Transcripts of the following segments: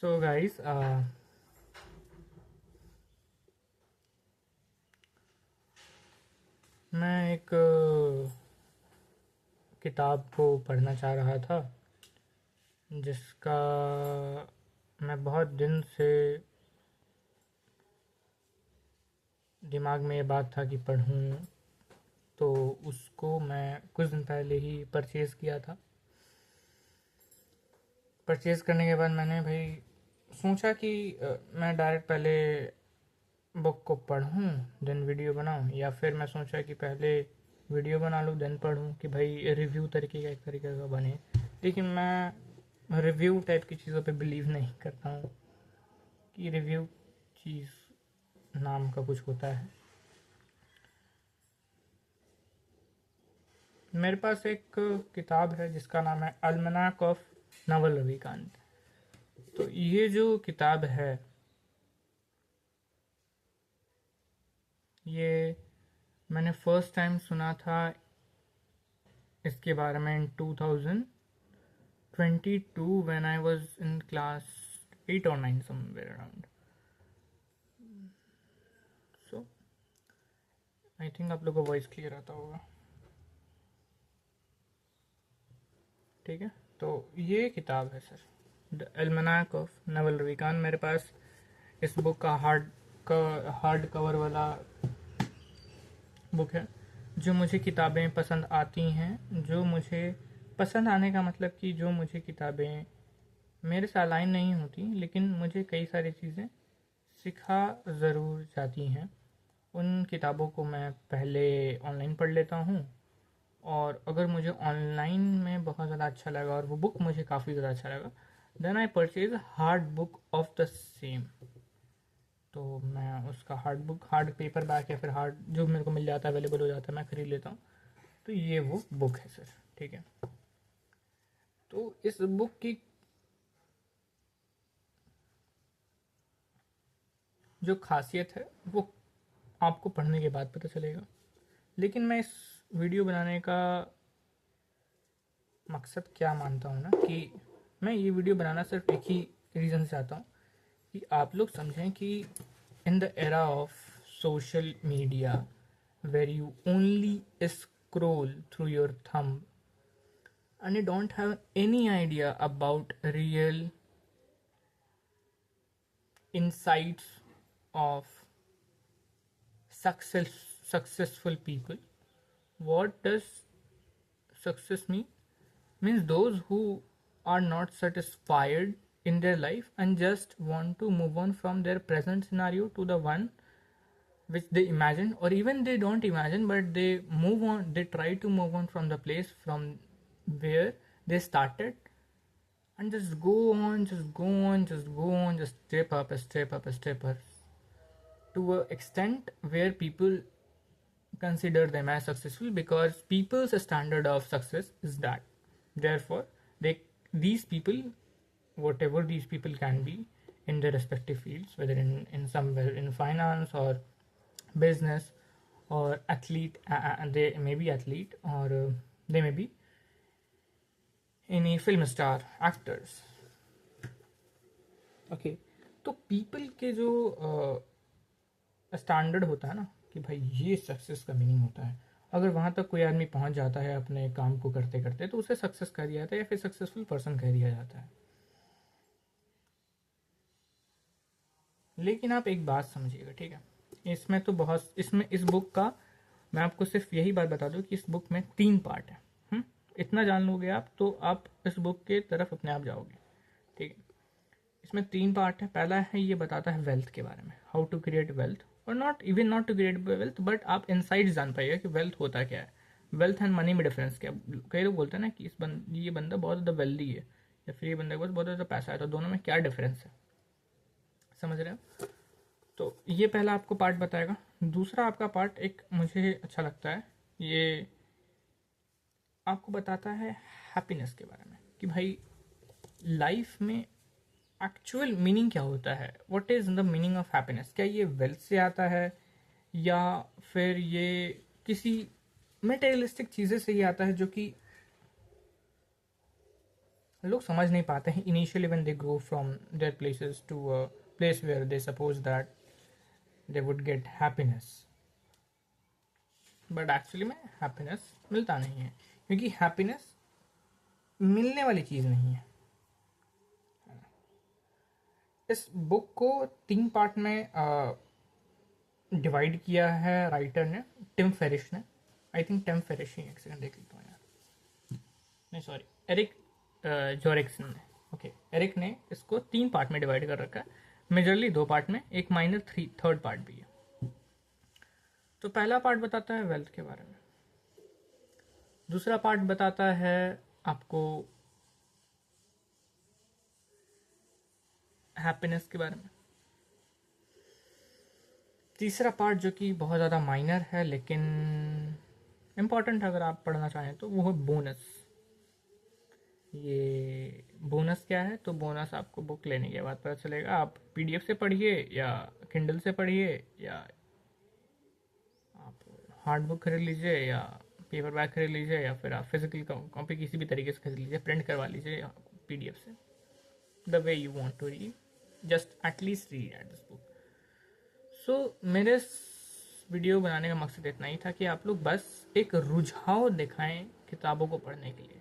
So guys, मैं एक किताब को पढ़ना चाह रहा था जिसका मैं बहुत दिन से दिमाग में ये बात था कि पढ़ूं। तो उसको मैं कुछ दिन पहले ही परचेज़ किया था। परचेज़ करने के बाद मैंने भाई सोचा कि मैं डायरेक्ट पहले बुक को पढूं देन वीडियो बनाऊं, या फिर मैं सोचा कि पहले वीडियो बना लूं देन पढूं कि भाई रिव्यू तरीके का एक तरीके का बने। लेकिन मैं रिव्यू टाइप की चीज़ों पे बिलीव नहीं करता हूँ कि रिव्यू चीज़ नाम का कुछ होता है। मेरे पास एक किताब है जिसका नाम है अल्मनाक ऑफ नवल रविकांत। तो ये जो किताब है ये मैंने फर्स्ट टाइम सुना था इसके बारे में इन 2022 when I was in class 8 or 9 somewhere around. So I think आप लोग को वॉइस क्लियर आता होगा। ठीक है, तो ये किताब है sir, the almanack of Naval Ravikant. मेरे पास इस बुक का हार्ड कवर वाला बुक है। जो मुझे किताबें पसंद आती हैं, जो मुझे पसंद आने का मतलब कि जो मुझे किताबें मेरे से अलाइन नहीं होती लेकिन मुझे कई सारी चीज़ें सिखा ज़रूर जाती हैं, उन किताबों को मैं पहले ऑनलाइन पढ़ लेता हूँ। और अगर मुझे ऑनलाइन में बहुत ज़्यादा अच्छा लगा और वो बुक मुझे काफ़ी ज़्यादा अच्छा लगा, then I purchase hard book of the same. तो मैं उसका हार्ड पेपर बैक या फिर हार्ड जो मेरे को मिल जाता है, अवेलेबल हो जाता है, मैं ख़रीद लेता हूँ। तो ये वो बुक है सर। ठीक है, तो इस बुक की जो खासियत है वो आपको पढ़ने के बाद पता चलेगा। लेकिन मैं इस वीडियो बनाने का मकसद क्या मानता हूँ ना, कि मैं ये वीडियो बनाना सिर्फ एक ही रीज़न से चाहता हूँ कि आप लोग समझें कि in the era of social media where you only scroll through your thumb and you don't have any idea about real insights of success successful people. What does success means those who are not satisfied in their life and just want to move on from their present scenario to the one which they imagine, or even they don't imagine but they move on, they try to move on from the place from where they started, and just go on, just go on, just go on, just step up, step up, step up, to an extent where people consider them as successful because people's standard of success is that. Therefore, these people, whatever these people can be in their respective fields, whether in somewhere in finance or business or athlete, they may be athlete, or they may be any film star actors. Okay, तो people के जो standard होता है ना कि भाई ये success का मीनिंग होता है, अगर वहाँ तक कोई आदमी पहुँच जाता है अपने काम को करते करते तो उसे सक्सेस कह दिया जाता है या फिर सक्सेसफुल पर्सन कह दिया जाता है। लेकिन आप एक बात समझिएगा, ठीक है, इसमें तो बहुत, इसमें इस बुक का मैं आपको सिर्फ यही बात बता दूं कि इस बुक में 3 पार्ट है। इतना जान लोगे आप तो आप इस बुक के तरफ अपने आप जाओगे। ठीक है, इसमें 3 पार्ट है। पहला है, ये बताता है वेल्थ के बारे में, हाउ टू क्रिएट वेल्थ, और not to create wealth but आप इनसाइट्स जान पाइएगा कि वेल्थ होता क्या है, वेल्थ एंड मनी में डिफरेंस क्या है। कई लोग बोलते हैं ना कि ये बंदा बहुत ज़्यादा वेल्दी है या फिर ये बंदे के पास बहुत ज़्यादा पैसा है, तो दोनों में क्या डिफरेंस है, समझ रहे हो। तो ये पहला आपको पार्ट बताएगा। दूसरा आपका पार्ट एक मुझे अच्छा लगता है, ये आपको बताता है हैप्पीनेस के बारे में कि भाई लाइफ में एक्चुअल मीनिंग क्या होता है, what is the meaning of happiness. क्या ये वेल्थ से आता है या फिर ये किसी मटेरियलिस्टिक चीज़ें से ही आता है जो कि लोग समझ नहीं पाते हैं initially when they grow from their places to a place where they suppose that they would get happiness, but actually में हैप्पीनेस मिलता नहीं है, क्योंकि हैप्पीनेस मिलने वाली चीज़ नहीं है। इस बुक को 3 पार्ट में डिवाइड किया है राइटर ने, टिम फेरिश ने। आई थिंक टिम फेरिश ही, एक सेकंड देख लेता हूँ यार, नहीं सॉरी, एरिक जॉरिक्सन ने। ओके, एरिक ने इसको 3 पार्ट में डिवाइड कर रखा है, मेजरली 2 पार्ट में, एक माइनर थर्ड पार्ट भी है। तो पहला पार्ट बताता है वेल्थ के बारे में, दूसरा पार्ट बताता है आपको हैप्पीनेस के बारे में, तीसरा पार्ट जो कि बहुत ज़्यादा माइनर है लेकिन इम्पॉर्टेंट अगर आप पढ़ना चाहें तो, वो है बोनस। ये बोनस क्या है? तो बोनस आपको बुक लेने के बाद पता चलेगा। आप पीडीएफ से पढ़िए या किंडल से पढ़िए या आप हार्ड बुक खरीद लीजिए या पेपर बैग खरीद लीजिए या फिर आप फिजिकल कॉपी किसी भी तरीके से खरीद लीजिए, प्रिंट करवा लीजिए पीडीएफ से, the way you want to read, just at least read at this book. So मेरे वीडियो बनाने का मकसद इतना ही था कि आप लोग बस एक रुझाव दिखाएं किताबों को पढ़ने के लिए,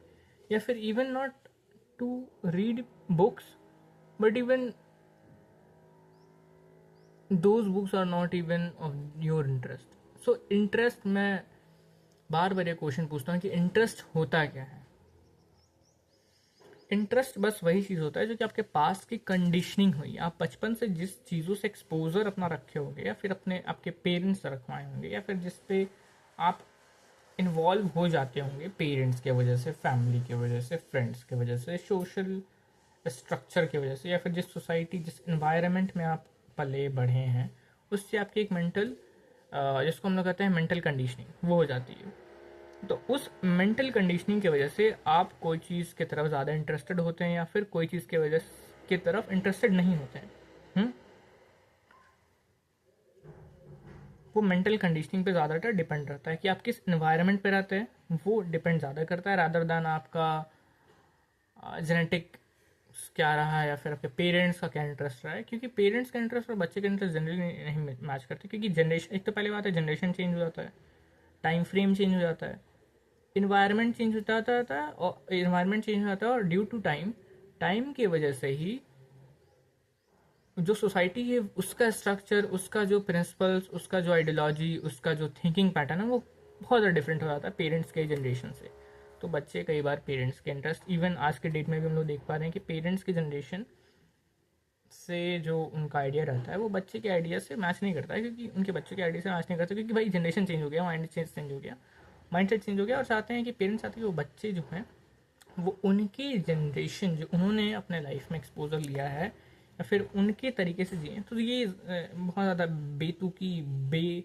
या फिर even not to read books but even those books are not even of your interest. So interest, मैं बार बार ये क्वेश्चन पूछता हूँ कि इंटरेस्ट होता क्या है? इंटरेस्ट बस वही चीज़ होता है जो कि आपके पास की कंडीशनिंग हुई, आप बचपन से जिस चीज़ों से एक्सपोजर अपना रखे होंगे या फिर अपने आपके पेरेंट्स रखवाए होंगे या फिर जिस पे आप इन्वॉल्व हो जाते होंगे पेरेंट्स की वजह से, फैमिली की वजह से, फ्रेंड्स की वजह से, सोशल स्ट्रक्चर की वजह से, या फिर जिस सोसाइटी जिस इन्वायरमेंट में आप पले बढ़े हैं उससे आपकी एक मेंटल, जिसको हम लोग कहते हैं मेंटल कंडीशनिंग, वो हो जाती है। तो उस मेंटल कंडीशनिंग की वजह से आप कोई चीज़ की तरफ ज़्यादा इंटरेस्टेड होते हैं या फिर कोई चीज़ की वजह की तरफ इंटरेस्टेड नहीं होते हैं। वो मेंटल कंडीशनिंग पे ज़्यादातर डिपेंड रहता है कि आप किस इन्वायरमेंट पे रहते हैं, वो डिपेंड ज़्यादा करता है रादर दैन आपका जेनेटिक क्या रहा है या फिर आपके पेरेंट्स का क्या इंटरेस्ट रहा है। क्योंकि पेरेंट्स का इंटरेस्ट और बच्चे का इंटरेस्ट जनरली नहीं मैच करते, क्योंकि जनरेशन, एक तो पहले बात है जनरेशन चेंज हो जाता है, टाइम फ्रेम चेंज हो जाता है, इन्वायरमेंट चेंज होता जाता है, और इन्वायरमेंट चेंज हो जाता है, और ड्यू टू टाइम, टाइम की वजह से ही जो सोसाइटी है उसका स्ट्रक्चर, उसका जो प्रिंसिपल्स, उसका जो आइडियोलॉजी, उसका जो थिंकिंग पैटर्न है वो बहुत ज़्यादा डिफरेंट हो जाता है पेरेंट्स के जनरेशन से। तो बच्चे कई बार पेरेंट्स के इंटरेस्ट, इवन आज के डेट में भी हम लोग देख पा रहे हैं कि पेरेंट्स की जनरेशन से जो उनका आइडिया रहता है वो बच्चे के आइडिया से मैच नहीं करता है, क्योंकि उनके बच्चे के आइडिया से मैच नहीं करता, क्योंकि भाई जनरेशन चेंज हो गया, चेंज हो गया, माइंडसेट चेंज हो गया, और चाहते हैं कि पेरेंट्स चाहते हैं कि वो बच्चे जो हैं वो उनकी जनरेशन जो उन्होंने अपने लाइफ में एक्सपोजर लिया है या फिर उनके तरीके से जिए। तो ये बहुत ज़्यादा बेतुकी बे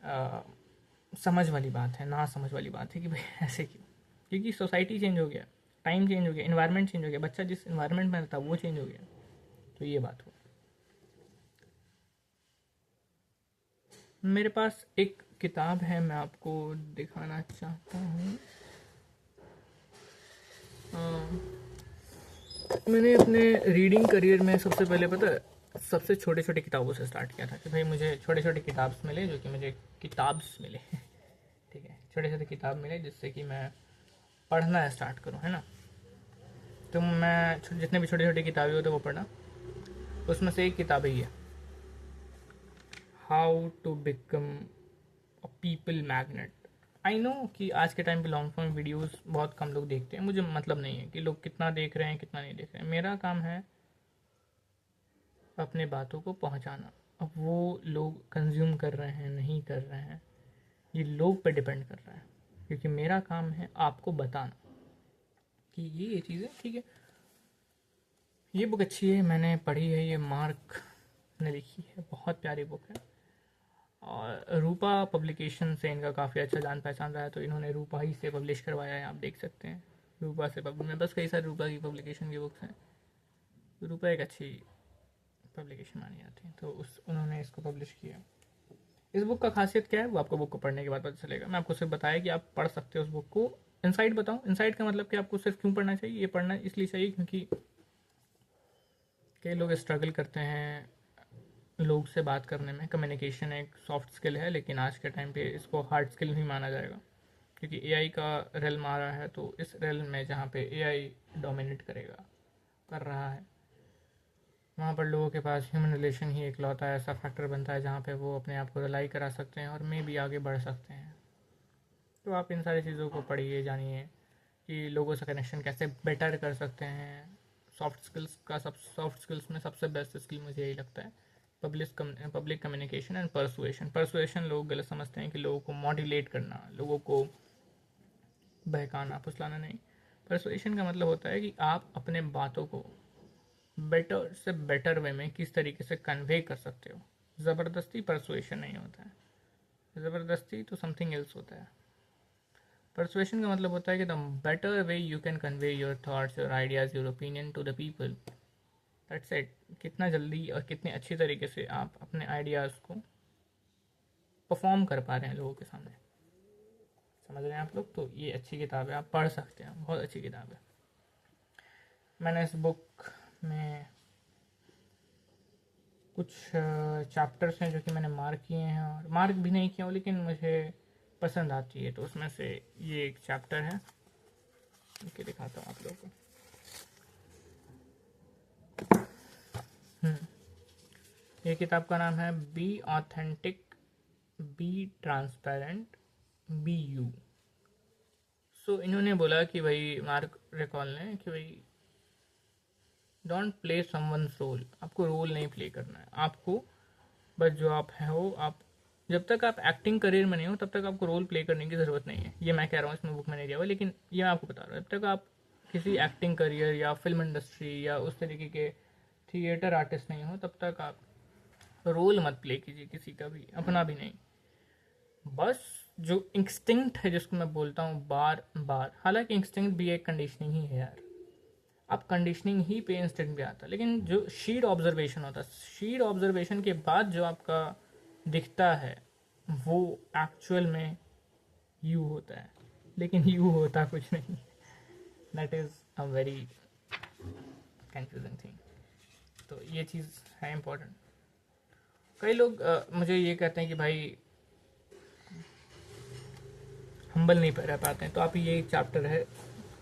आ, समझ वाली बात है, ना समझ वाली बात है कि भाई ऐसे क्यों, क्योंकि सोसाइटी चेंज हो गया, टाइम चेंज हो गया, इन्वायरमेंट चेंज हो गया, बच्चा जिस इन्वायरमेंट में रहता वो चेंज हो गया। तो ये बात हो। मेरे पास एक किताब है, मैं आपको दिखाना चाहता हूँ। मैंने अपने रीडिंग करियर में सबसे पहले, पता है, सबसे छोटे छोटे किताबों से स्टार्ट किया था कि भाई मुझे छोटे छोटे किताब मिले, जो कि मुझे किताब्स मिले ठीक है, छोटे छोटे किताब मिले जिससे कि मैं पढ़ना स्टार्ट करूँ, है ना। तो मैं जितने भी छोटे छोटे किताबें होते वो पढ़ा, उसमें से एक किताब है ये, how to become a people magnet. I know कि आज के टाइम पे लॉन्ग फॉर्म वीडियोस बहुत कम लोग देखते हैं, मुझे मतलब नहीं है कि लोग कितना देख रहे हैं कितना नहीं देख रहे हैं, मेरा काम है अपने बातों को पहुंचाना। अब वो लोग कंज्यूम कर रहे हैं नहीं कर रहे हैं, ये लोग पे डिपेंड कर रहा है, क्योंकि मेरा काम है आपको बताना कि ये चीज़ है, ठीक है। ये बुक अच्छी है, मैंने पढ़ी है, ये मार्क ने लिखी है, बहुत प्यारी बुक है, और रूपा पब्लिकेशन से इनका काफ़ी अच्छा जान पहचान रहा है, तो इन्होंने रूपा ही से पब्लिश करवाया है, आप देख सकते हैं। रूपा से मेरे पास कई सारे रूपा की पब्लिकेशन की बुक्स हैं, रूपा एक अच्छी पब्लिकेशन मानी जाती है, तो उन्होंने इसको पब्लिश किया। इस बुक का खासियत क्या है वो आपको बुक को पढ़ने के बाद पता चलेगा, मैं आपको सिर्फ बताया कि आप पढ़ सकते हो उस बुक को इंसाइट बताऊँ, इंसाइट का मतलब कि आपको सिर्फ क्यों पढ़ना चाहिए, ये पढ़ना इसलिए चाहिए क्योंकि कई लोग स्ट्रगल करते हैं लोग से बात करने में। कम्युनिकेशन एक सॉफ्ट स्किल है, लेकिन आज के टाइम पे इसको हार्ड स्किल नहीं माना जाएगा, क्योंकि एआई का रेल आ रहा है। तो इस रेल में जहाँ पे एआई डोमिनेट करेगा, कर रहा है, वहाँ पर लोगों के पास ह्यूमन रिलेशन ही इकलौता ऐसा फैक्टर बनता है जहाँ पे वो अपने आप को रिलाई करा सकते हैं और मे भी आगे बढ़ सकते हैं। तो आप इन सारी चीज़ों को पढ़िए, जानिए कि लोगों से कनेक्शन कैसे बेटर कर सकते हैं। सॉफ्ट स्किल्स में सबसे बेस्ट स्किल मुझे यही लगता है, पब्लिक कम्युनिकेशन एंड परसुएशन लोग गलत समझते हैं कि लोगों को मॉड्यूलेट करना, लोगों को बहकाना फुसलाना नहीं। परसुएशन का मतलब होता है कि आप अपने बातों को बेटर से बेटर वे में किस तरीके से कन्वे कर सकते हो। ज़बरदस्ती परसुएशन नहीं होता है, ज़बरदस्ती तो समथिंग एल्स होता है। परसुएशन का मतलब होता है कि the better way you can convey your thoughts, your ideas, your opinion to the people, that's it. कितना जल्दी और कितने अच्छी तरीके से आप अपने आइडियाज़ को परफॉर्म कर पा रहे हैं लोगों के सामने। समझ रहे हैं आप लोग? तो ये अच्छी किताब है, आप पढ़ सकते हैं, बहुत अच्छी किताब है। मैंने इस बुक में कुछ चैप्टर्स हैं जो कि मैंने मार्क किए हैं, और मार्क भी नहीं किया हूँ लेकिन मुझे पसंद आती है, तो उसमें से ये एक चैप्टर है कि दिखाता हूँ आप लोगों को। ये किताब का नाम है be authentic, be transparent, be you. So इन्होंने बोला कि भाई, मार्क रेकॉल ने, कि भाई डोंट प्ले समवन्स रोल। आपको रोल नहीं प्ले करना है, आपको बस जो आप हो, आप जब तक आप एक्टिंग करियर में नहीं हो तब तक आपको रोल प्ले करने की ज़रूरत नहीं है। ये मैं कह रहा हूँ, इसमें बुक में नहीं दिया हुआ, लेकिन ये मैं आपको बता रहा हूँ, जब तक आप किसी एक्टिंग करियर या फिल्म इंडस्ट्री या उस तरीके के थिएटर आर्टिस्ट नहीं हो तब तक आप रोल मत प्ले कीजिए किसी का भी, अपना भी नहीं। बस जो इंस्टिंक्ट है जिसको मैं बोलता हूँ बार बार, हालांकि इंस्टिंक्ट भी एक कंडीशनिंग ही है यार, आप कंडीशनिंग ही पे इंस्टेंट भी आता है, लेकिन जो शीड ऑब्जर्वेशन होता है, शीड ऑब्जर्वेशन के बाद जो आपका दिखता है वो एक्चुअल में यू होता है, लेकिन यू होता कुछ नहीं। That is a very confusing thing. तो ये चीज़ है इम्पोर्टेंट। कई लोग मुझे ये कहते हैं कि भाई हम्बल नहीं रह पाते हैं, तो आप ये एक चैप्टर है,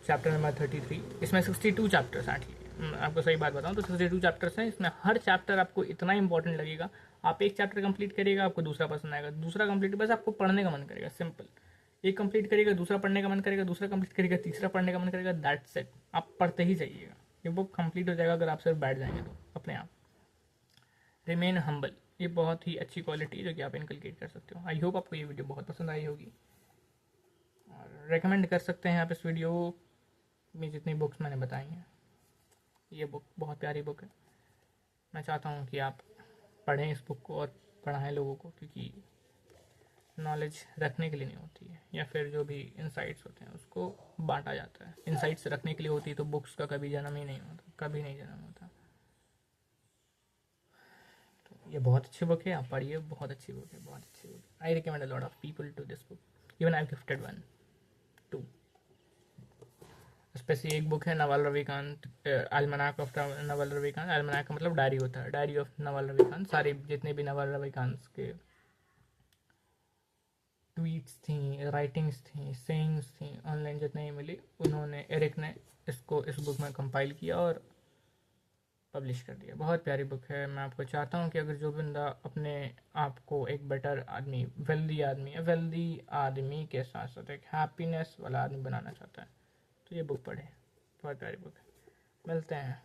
चैप्टर नंबर 33, इसमें 62 चैप्टर्स हैं। आपको सही बात बताऊं तो 62 चैप्टर्स हैं, इसमें हर चैप्टर आपको इतना इंपॉर्टेंट लगेगा। आप एक चैप्टर कंप्लीट करिएगा, आपको दूसरा पसंद आएगा, दूसरा कंप्लीट, बस आपको पढ़ने का मन करेगा, सिंपल। एक कंप्लीट करिएगा, दूसरा पढ़ने का मन करेगा, दूसरा कंप्लीट करिएगा, तीसरा पढ़ने का मन करेगा, दैट्स इट। आप पढ़ते ही जाइएगा, ये बुक कंप्लीट हो जाएगा अगर आप सिर्फ बैठ जाएंगे तो अपने आप। रिमेन हम्बल, ये बहुत ही अच्छी क्वालिटी जो कि आप इनकलकेट कर सकते हो। आई होप आपको ये वीडियो बहुत पसंद आई होगी, और रेकमेंड कर सकते हैं आप इस वीडियो में जितनी बुक्स मैंने बताई हैं। ये बुक बहुत प्यारी बुक है, मैं चाहता हूँ कि आप पढ़ें इस बुक को और पढ़ाएं लोगों को, क्योंकि नॉलेज रखने के लिए नहीं होती है, या फिर जो भी इंसाइट्स होते हैं उसको बांटा जाता है। इंसाइट्स रखने के लिए होती है तो बुक्स का कभी जन्म ही नहीं होता, कभी नहीं जन्म होता। तो ये बहुत अच्छी बुक है, आप पढ़िए, बहुत अच्छी बुक है, बहुत अच्छी बुक है। I recommend a lot of people to this book, even I gifted one too. Especially एक बुक है Naval Ravikant, almanack of Naval Ravikant. Almanack का मतलब डायरी होता है, डायरी ऑफ नवल रविकांत। सारे जितने भी नवल रविकांत के ट्वीट्स थी, राइटिंग्स थी, सेइंग्स थी, ऑनलाइन जितने ही मिली, उन्होंने, एरिक ने इसको इस बुक में कंपाइल किया और पब्लिश कर दिया। बहुत प्यारी बुक है। मैं आपको चाहता हूँ कि अगर जो बंदा अपने आप को एक बेटर आदमी, वेल्दी आदमी के साथ साथ एक हैप्पीनेस वाला आदमी बनाना चाहता है तो ये बुक पढ़े, बहुत प्यारी बुक है। मिलते हैं।